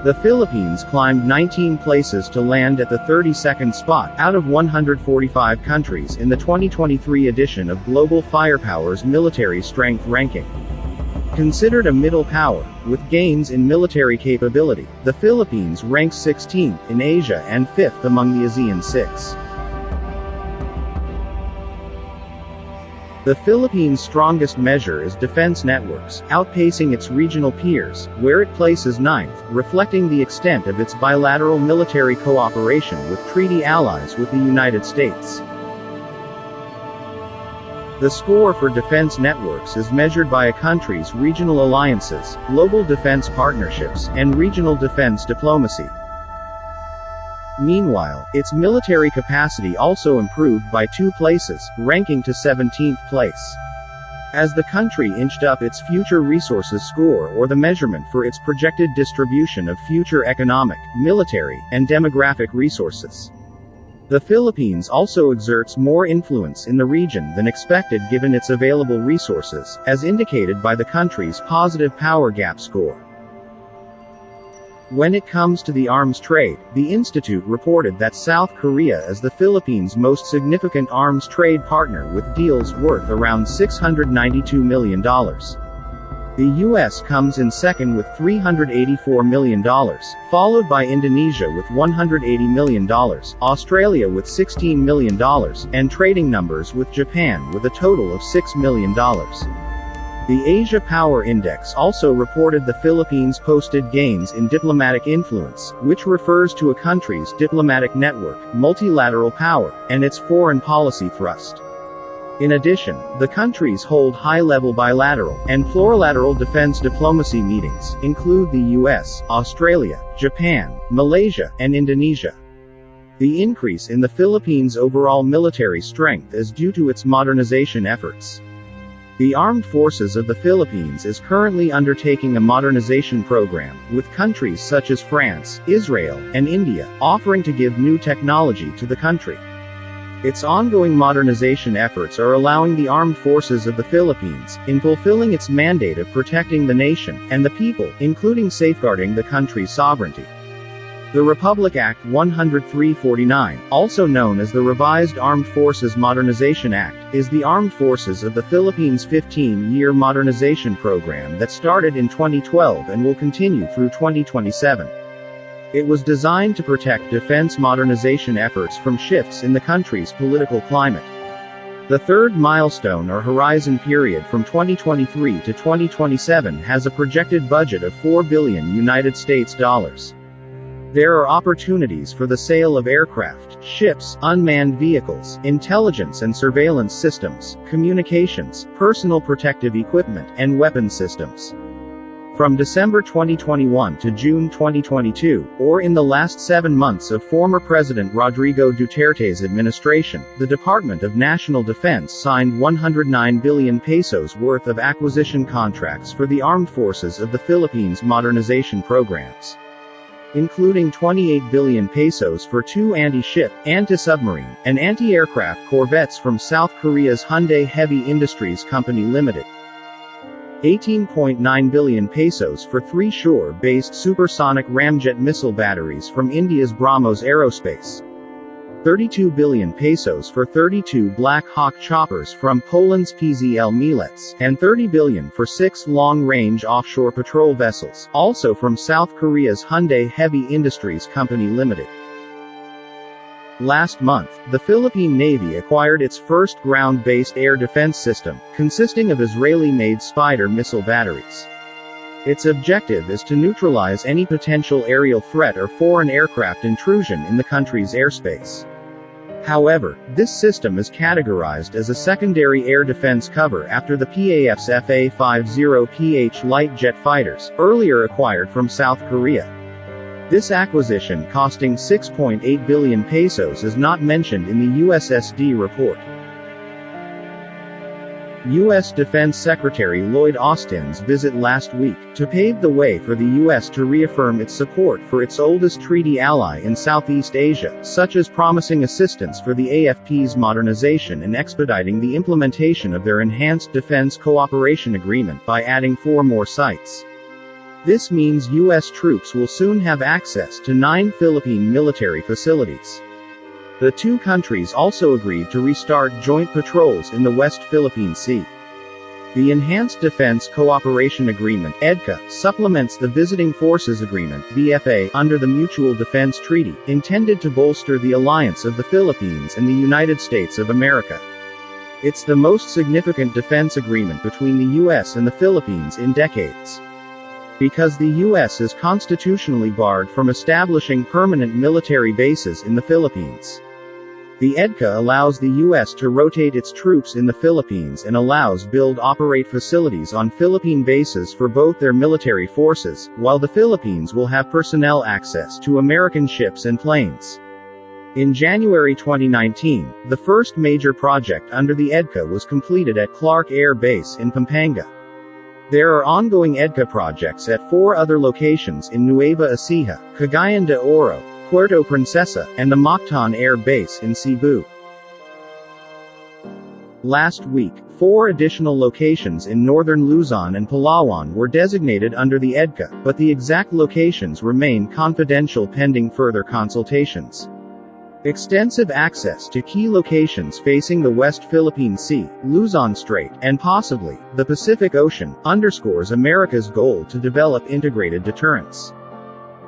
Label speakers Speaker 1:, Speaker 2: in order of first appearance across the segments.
Speaker 1: The Philippines climbed 19 places to land at the 32nd spot out of 145 countries in the 2023 edition of Global Firepower's Military Strength Ranking. Considered a middle power, with gains in military capability, the Philippines ranks 16th in Asia and 5th among the ASEAN 6. The Philippines' strongest measure is defense networks, outpacing its regional peers, where it places 9th, reflecting the extent of its bilateral military cooperation with treaty allies with the United States. The score for defense networks is measured by a country's regional alliances, global defense partnerships, and regional defense diplomacy. Meanwhile, its military capacity also improved by 2 places, ranking to 17th place. As the country inched up its future resources score, or the measurement for its projected distribution of future economic, military, and demographic resources. The Philippines also exerts more influence in the region than expected given its available resources, as indicated by the country's positive power gap score. When it comes to the arms trade, the institute reported that South Korea is the Philippines' most significant arms trade partner with deals worth around $692 million. The US comes in second with $384 million, followed by Indonesia with $180 million, Australia with $16 million, and trading numbers with Japan with a total of $6 million. The Asia Power Index also reported the Philippines posted gains in diplomatic influence, which refers to a country's diplomatic network, multilateral power, and its foreign policy thrust. In addition, the countries hold high-level bilateral and plurilateral defense diplomacy meetings, include the US, Australia, Japan, Malaysia, and Indonesia. The increase in the Philippines' overall military strength is due to its modernization efforts. The Armed Forces of the Philippines is currently undertaking a modernization program, with countries such as France, Israel, and India offering to give new technology to the country. Its ongoing modernization efforts are allowing the Armed Forces of the Philippines, in fulfilling its mandate of protecting the nation and the people, including safeguarding the country's sovereignty. The Republic Act 10349, also known as the Revised Armed Forces Modernization Act, is the Armed Forces of the Philippines' 15-year modernization program that started in 2012 and will continue through 2027. It was designed to protect defense modernization efforts from shifts in the country's political climate. The third milestone or horizon period from 2023 to 2027 has a projected budget of $4 billion United States dollars. There are opportunities for the sale of aircraft, ships, unmanned vehicles, intelligence and surveillance systems, communications, personal protective equipment, and weapon systems. From December 2021 to June 2022, or in the last 7 months of former President Rodrigo Duterte's administration, the Department of National Defense signed 109 billion pesos worth of acquisition contracts for the Armed Forces of the Philippines modernization programs, including 28 billion pesos for 2 anti-ship, anti-submarine, and anti-aircraft corvettes from South Korea's Hyundai Heavy Industries Company Limited, 18.9 billion pesos for 3 shore-based supersonic ramjet missile batteries from India's BrahMos Aerospace, 32 billion pesos for 32 Black Hawk choppers from Poland's PZL Mielec, and 30 billion for 6 long-range offshore patrol vessels, also from South Korea's Hyundai Heavy Industries Company Limited. Last month, the Philippine Navy acquired its first ground-based air defense system, consisting of Israeli-made Spider missile batteries. Its objective is to neutralize any potential aerial threat or foreign aircraft intrusion in the country's airspace. However, this system is categorized as a secondary air defense cover after the PAF's FA-50PH light jet fighters, earlier acquired from South Korea. This acquisition, costing 6.8 billion pesos, is not mentioned in the USSD report. U.S. Defense Secretary Lloyd Austin's visit last week, to pave the way for the U.S. to reaffirm its support for its oldest treaty ally in Southeast Asia, such as promising assistance for the AFP's modernization and expediting the implementation of their Enhanced Defense Cooperation Agreement by adding 4 more sites. This means U.S. troops will soon have access to 9 Philippine military facilities. The two countries also agreed to restart joint patrols in the West Philippine Sea. The Enhanced Defense Cooperation Agreement (EDCA) supplements the Visiting Forces Agreement (VFA) under the Mutual Defense Treaty, intended to bolster the alliance of the Philippines and the United States of America. It's the most significant defense agreement between the U.S. and the Philippines in decades. Because the U.S. is constitutionally barred from establishing permanent military bases in the Philippines. The EDCA allows the U.S. to rotate its troops in the Philippines and allows build-operate facilities on Philippine bases for both their military forces, while the Philippines will have personnel access to American ships and planes. In January 2019, the first major project under the EDCA was completed at Clark Air Base in Pampanga. There are ongoing EDCA projects at 4 other locations in Nueva Ecija, Cagayan de Oro, Puerto Princesa, and the Mactan Air Base in Cebu. Last week, 4 additional locations in northern Luzon and Palawan were designated under the EDCA, but the exact locations remain confidential pending further consultations. Extensive access to key locations facing the West Philippine Sea, Luzon Strait, and possibly the Pacific Ocean underscores America's goal to develop integrated deterrence.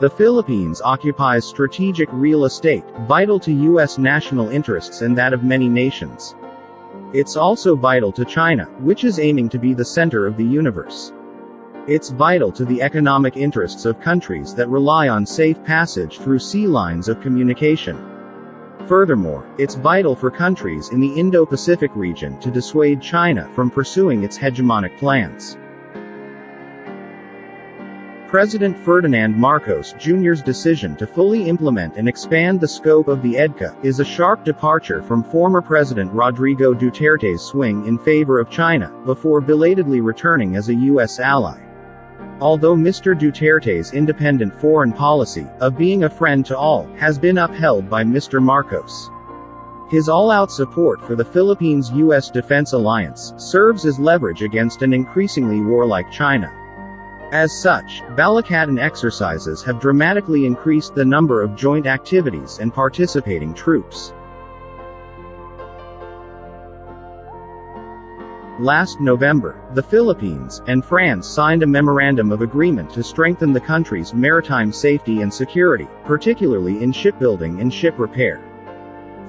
Speaker 1: The Philippines occupies strategic real estate, vital to U.S. national interests and that of many nations. It's also vital to China, which is aiming to be the center of the universe. It's vital to the economic interests of countries that rely on safe passage through sea lines of communication. Furthermore, it's vital for countries in the Indo-Pacific region to dissuade China from pursuing its hegemonic plans. President Ferdinand Marcos Jr.'s decision to fully implement and expand the scope of the EDCA is a sharp departure from former President Rodrigo Duterte's swing in favor of China, before belatedly returning as a U.S. ally. Although Mr. Duterte's independent foreign policy, of being a friend to all, has been upheld by Mr. Marcos. His all-out support for the Philippines-U.S. defense alliance serves as leverage against an increasingly warlike China. As such, Balikatan exercises have dramatically increased the number of joint activities and participating troops. Last November, the Philippines and France signed a memorandum of agreement to strengthen the country's maritime safety and security, particularly in shipbuilding and ship repair.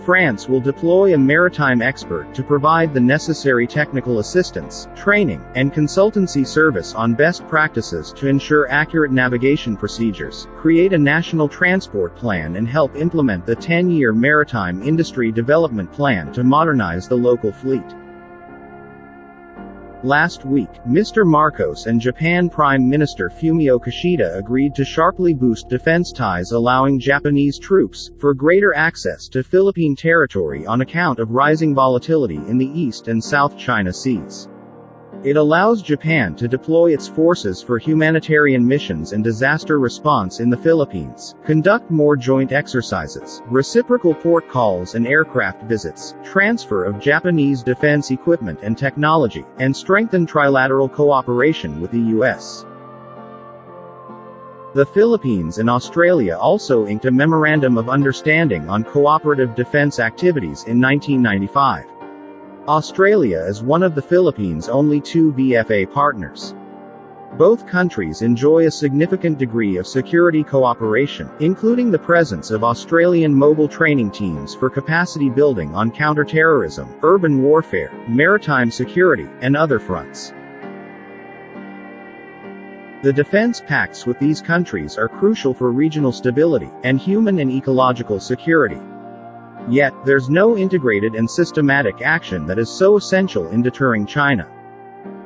Speaker 1: France will deploy a maritime expert to provide the necessary technical assistance, training, and consultancy service on best practices to ensure accurate navigation procedures, create a national transport plan and help implement the 10-year Maritime Industry Development Plan to modernize the local fleet. Last week, Mr. Marcos and Japan Prime Minister Fumio Kishida agreed to sharply boost defense ties, allowing Japanese troops for greater access to Philippine territory on account of rising volatility in the East and South China Seas. It allows Japan to deploy its forces for humanitarian missions and disaster response in the Philippines, conduct more joint exercises, reciprocal port calls and aircraft visits, transfer of Japanese defense equipment and technology, and strengthen trilateral cooperation with the U.S. The Philippines and Australia also inked a Memorandum of Understanding on Cooperative Defense Activities in 1995. Australia is one of the Philippines' only 2 VFA partners. Both countries enjoy a significant degree of security cooperation, including the presence of Australian mobile training teams for capacity building on counterterrorism, urban warfare, maritime security, and other fronts. The defense pacts with these countries are crucial for regional stability, and human and ecological security. Yet, there's no integrated and systematic action that is so essential in deterring China.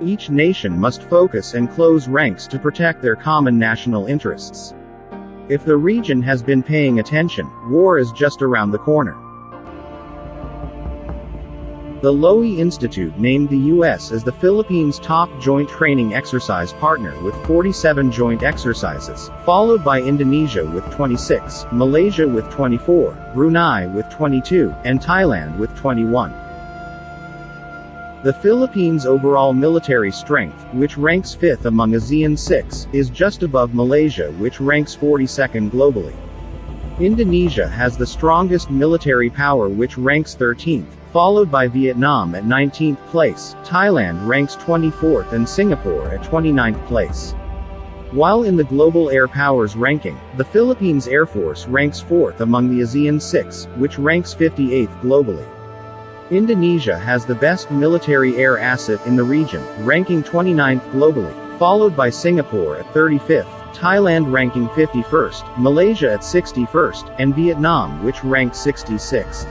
Speaker 1: Each nation must focus and close ranks to protect their common national interests. If the region has been paying attention, war is just around the corner. The Lowy Institute named the U.S. as the Philippines' top joint training exercise partner with 47 joint exercises, followed by Indonesia with 26, Malaysia with 24, Brunei with 22, and Thailand with 21. The Philippines' overall military strength, which ranks 5th among ASEAN 6, is just above Malaysia, which ranks 42nd globally. Indonesia has the strongest military power, which ranks 13th, followed by Vietnam at 19th place, Thailand ranks 24th and Singapore at 29th place. While in the global air powers ranking, the Philippines Air Force ranks 4th among the ASEAN 6, which ranks 58th globally. Indonesia has the best military air asset in the region, ranking 29th globally, followed by Singapore at 35th, Thailand ranking 51st, Malaysia at 61st, and Vietnam, which ranks 66th.